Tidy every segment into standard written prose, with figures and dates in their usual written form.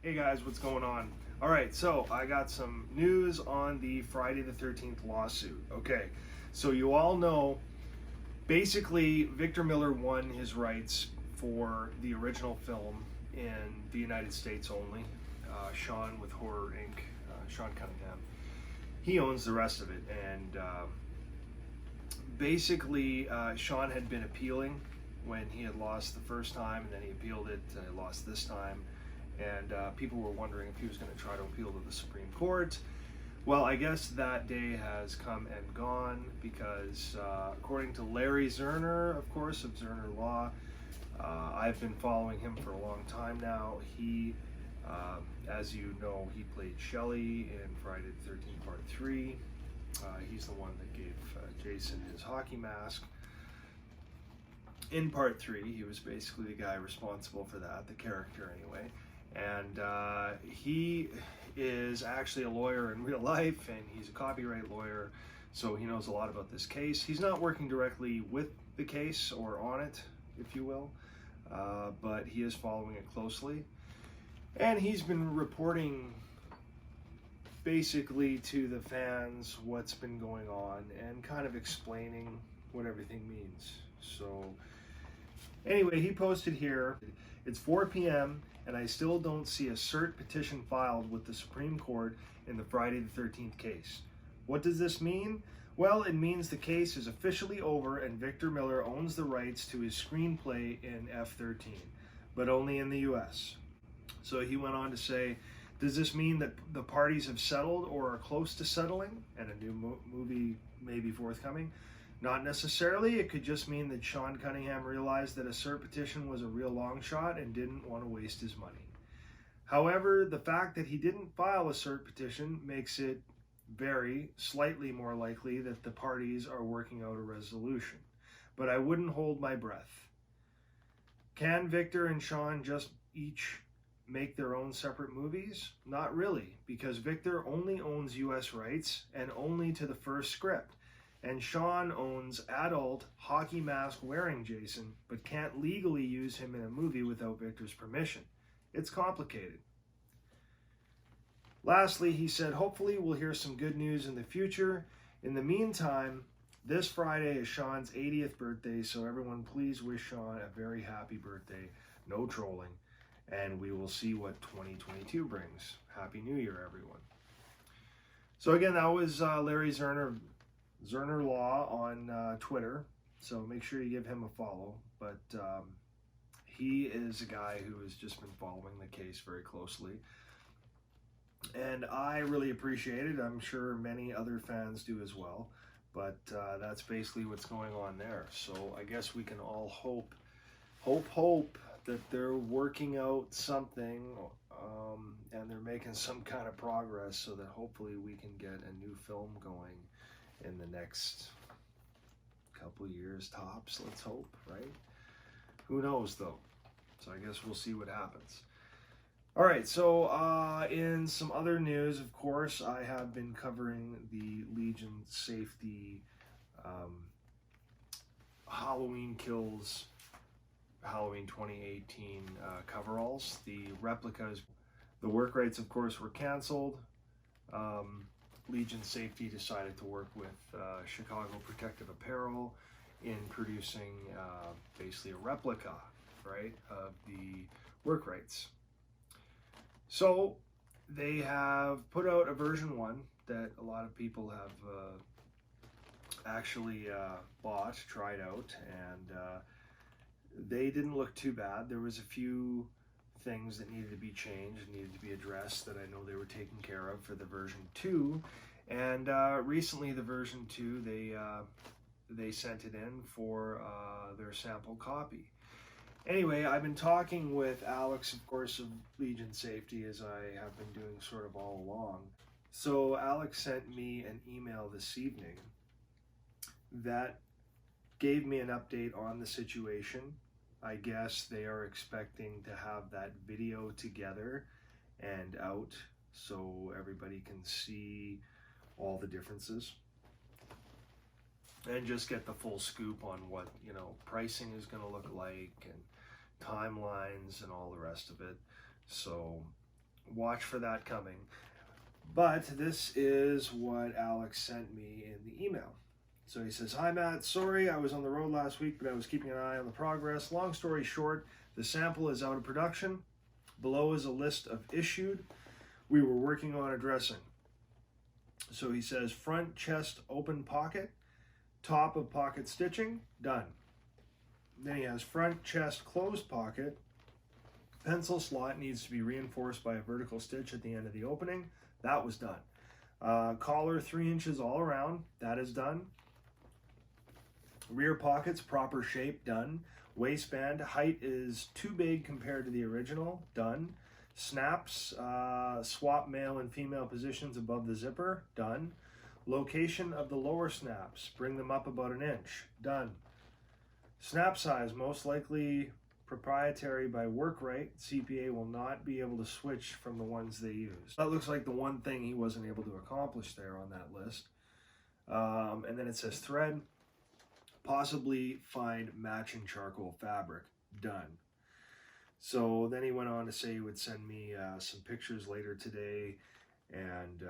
Hey guys, what's going on? All right, so I got some news on the Friday the 13th lawsuit. Okay, so you all know, basically, Victor Miller won his rights for the original film in the United States only. Sean with Horror Inc., Sean Cunningham, he owns the rest of it. And basically, Sean had been appealing when he had lost the first time, and then he appealed it, lost this time. And people were wondering if he was going to try to appeal to the Supreme Court. Well, I guess that day has come and gone because according to Larry Zerner, of course, of Zerner Law, I've been following him for a long time now. He, as you know, he played Shelley in Friday the 13th Part 3. He's the one that gave Jason his hockey mask. In Part 3, he was basically the guy responsible for that, the character anyway. And he is actually a lawyer in real life, and he's a copyright lawyer, so he knows a lot about this case. He's not working directly with the case or on it, if you will, but he is following it closely. And he's been reporting basically to the fans what's been going on and kind of explaining what everything means. So anyway, he posted here, it's 4 p.m. and I still don't see a cert petition filed with the Supreme Court in the Friday the 13th case. What does this mean? Well, it means the case is officially over and Victor Miller owns the rights to his screenplay in F-13, but only in the US. So he went on to say, does this mean that the parties have settled or are close to settling and a new movie may be forthcoming? Not necessarily. It could just mean that Sean Cunningham realized that a cert petition was a real long shot and didn't want to waste his money. However, the fact that he didn't file a cert petition makes it slightly more likely that the parties are working out a resolution. But I wouldn't hold my breath. Can Victor and Sean just each make their own separate movies? Not really, because Victor only owns US rights and only to the first script. And Sean owns adult hockey mask wearing Jason, but can't legally use him in a movie without Victor's permission. It's complicated. Lastly, he said, hopefully we'll hear some good news in the future. In the meantime, this Friday is Sean's 80th birthday, so everyone please wish Sean a very happy birthday. No trolling. And we will see what 2022 brings. Happy New Year, everyone. So again, that was Larry Zerner Law on Twitter, so make sure you give him a follow. But he is a guy who has just been following the case very closely, and I really appreciate it. I'm sure many other fans do as well, but that's basically what's going on there. So I guess we can all hope that they're working out something and they're making some kind of progress so that hopefully we can get a new film going in the next couple years tops, let's hope, right? Who knows though? So I guess we'll see what happens. All right, so in some other news, of course, I have been covering the Legion Safety Halloween Kills Halloween 2018 coveralls. The replicas, the work rights, of course, were canceled. Legion Safety decided to work with Chicago Protective Apparel in producing basically a replica, right, of the work rights. So they have put out a version 1 that a lot of people have actually bought, tried out, and they didn't look too bad. There was a few things that needed to be changed, needed to be addressed, that I know they were taken care of for the version 2. And recently the version 2, they sent it in for their sample copy. Anyway, I've been talking with Alex, of course, of Legion Safety, as I have been doing sort of all along. So Alex sent me an email this evening that gave me an update on the situation. I guess they are expecting to have that video together and out so everybody can see all the differences and just get the full scoop on what, you know, pricing is going to look like and timelines and all the rest of it. So watch for that coming. But this is what Alex sent me in the email. So he says, "Hi Matt, sorry I was on the road last week, but I was keeping an eye on the progress. Long story short, the sample is out of production. Below is a list of issued. We were working on addressing." So he says, front chest open pocket, top of pocket stitching, done. Then he has front chest closed pocket, pencil slot needs to be reinforced by a vertical stitch at the end of the opening. That was done. Collar 3 inches all around, that is done. Rear pockets, proper shape, done. Waistband, height is too big compared to the original, done. Snaps, swap male and female positions above the zipper, done. Location of the lower snaps, bring them up about 1 inch, done. Snap size, most likely proprietary by Workrite. CPA will not be able to switch from the ones they use. That looks like the one thing he wasn't able to accomplish there on that list. And then it says thread, possibly find matching charcoal fabric, done. So then he went on to say he would send me some pictures later today, and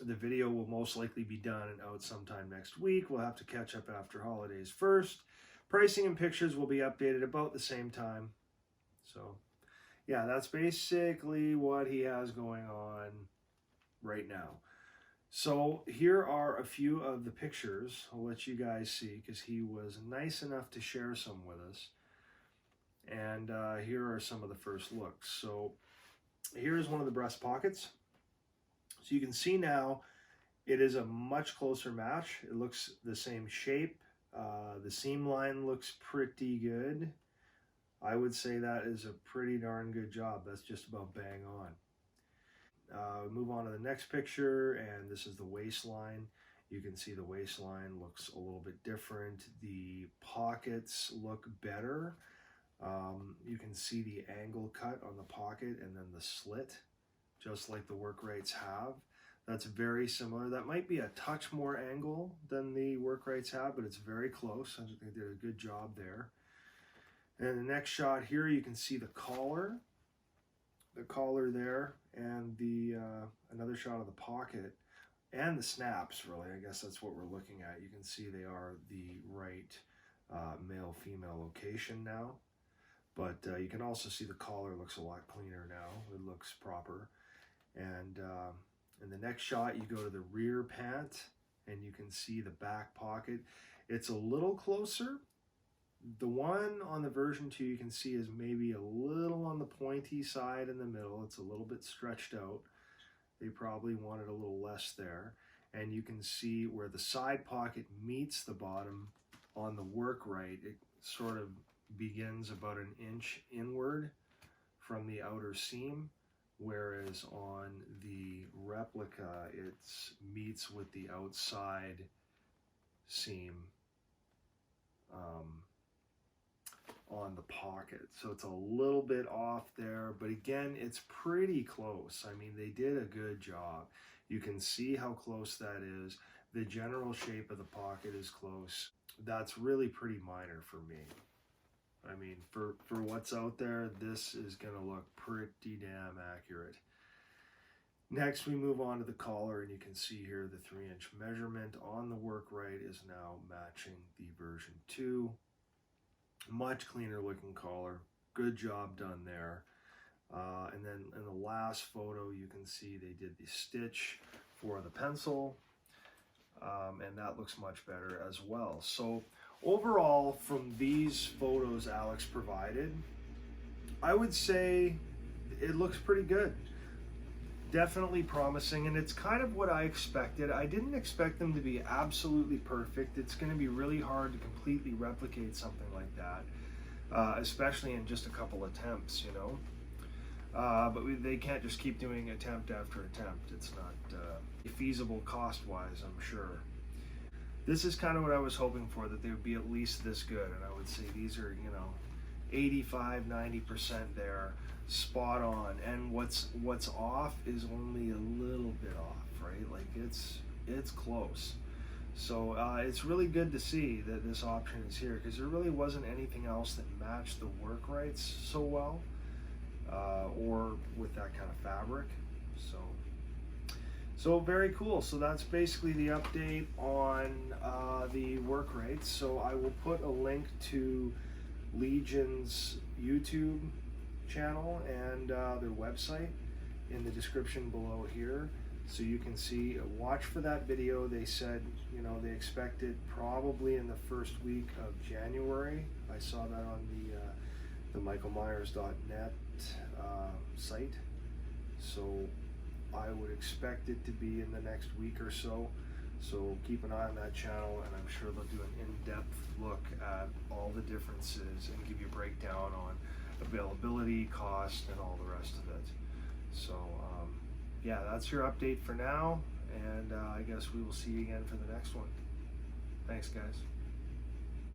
the video will most likely be done and out sometime next week. We'll have to catch up after holidays first. Pricing and pictures will be updated about the same time. So yeah, that's basically what he has going on right now. So here are a few of the pictures. I'll let you guys see because he was nice enough to share some with us. And here are some of the first looks. So here's one of the breast pockets. So you can see now it is a much closer match. It looks the same shape. The seam line looks pretty good. I would say that is a pretty darn good job. That's just about bang on. Move on to the next picture, and this is the waistline. You can see the waistline looks a little bit different. The pockets look better. You can see the angle cut on the pocket and then the slit, just like the Workrites have. That's very similar. That might be a touch more angle than the Workrites have, but it's very close. I think they did a good job there. And the next shot here, you can see the collar there, and the another shot of the pocket and the snaps. Really, I guess that's what we're looking at. You can see they are the right male-female location now. But you can also see the collar looks a lot cleaner now. It looks proper. And in the next shot, you go to the rear pant, and you can see the back pocket. It's a little closer. The one on the version 2 you can see is maybe a little on the pointy side in the middle. It's a little bit stretched out. They probably wanted a little less there. And you can see where the side pocket meets the bottom on the Workrite. It sort of begins about 1 inch inward from the outer seam, whereas on the Replica it meets with the outside seam on the pocket. So it's a little bit off there, but again, it's pretty close. I mean, they did a good job. You can see how close that is. The general shape of the pocket is close. That's really pretty minor for me. I mean, for what's out there, this is going to look pretty damn accurate. Next, we move on to the collar, and you can see here the 3-inch measurement on the Workrite is now matching the version 2. Much cleaner looking collar. Good job done there. And then in the last photo, you can see they did the stitch for the pencil, and that looks much better as well. So overall, from these photos Alex provided, I would say it looks pretty good. Definitely promising, and it's kind of what I expected. I didn't expect them to be absolutely perfect. It's going to be really hard to completely replicate something like that, especially in just a couple attempts, you know. But they can't just keep doing attempt after attempt. It's not feasible cost-wise, I'm sure. This is kind of what I was hoping for, that they would be at least this good, and I would say these are, you know, 85-90% there, spot on. And what's off is only a little bit off, right? Like it's close. So it's really good to see that this option is here, because there really wasn't anything else that matched the Workrites so well. or with that kind of fabric. So very cool. So that's basically the update on the work rates. So I will put a link to Legion's YouTube channel and their website in the description below here, so you can see. Watch for that video. They said, you know, they expect it probably in the first week of January. I saw that on the michaelmyers.net site. So I would expect it to be in the next week or so. So keep an eye on that channel, and I'm sure they'll do an in-depth look at all the differences and give you a breakdown on availability, cost, and all the rest of it. So yeah, that's your update for now, and I guess we will see you again for the next one. Thanks, guys.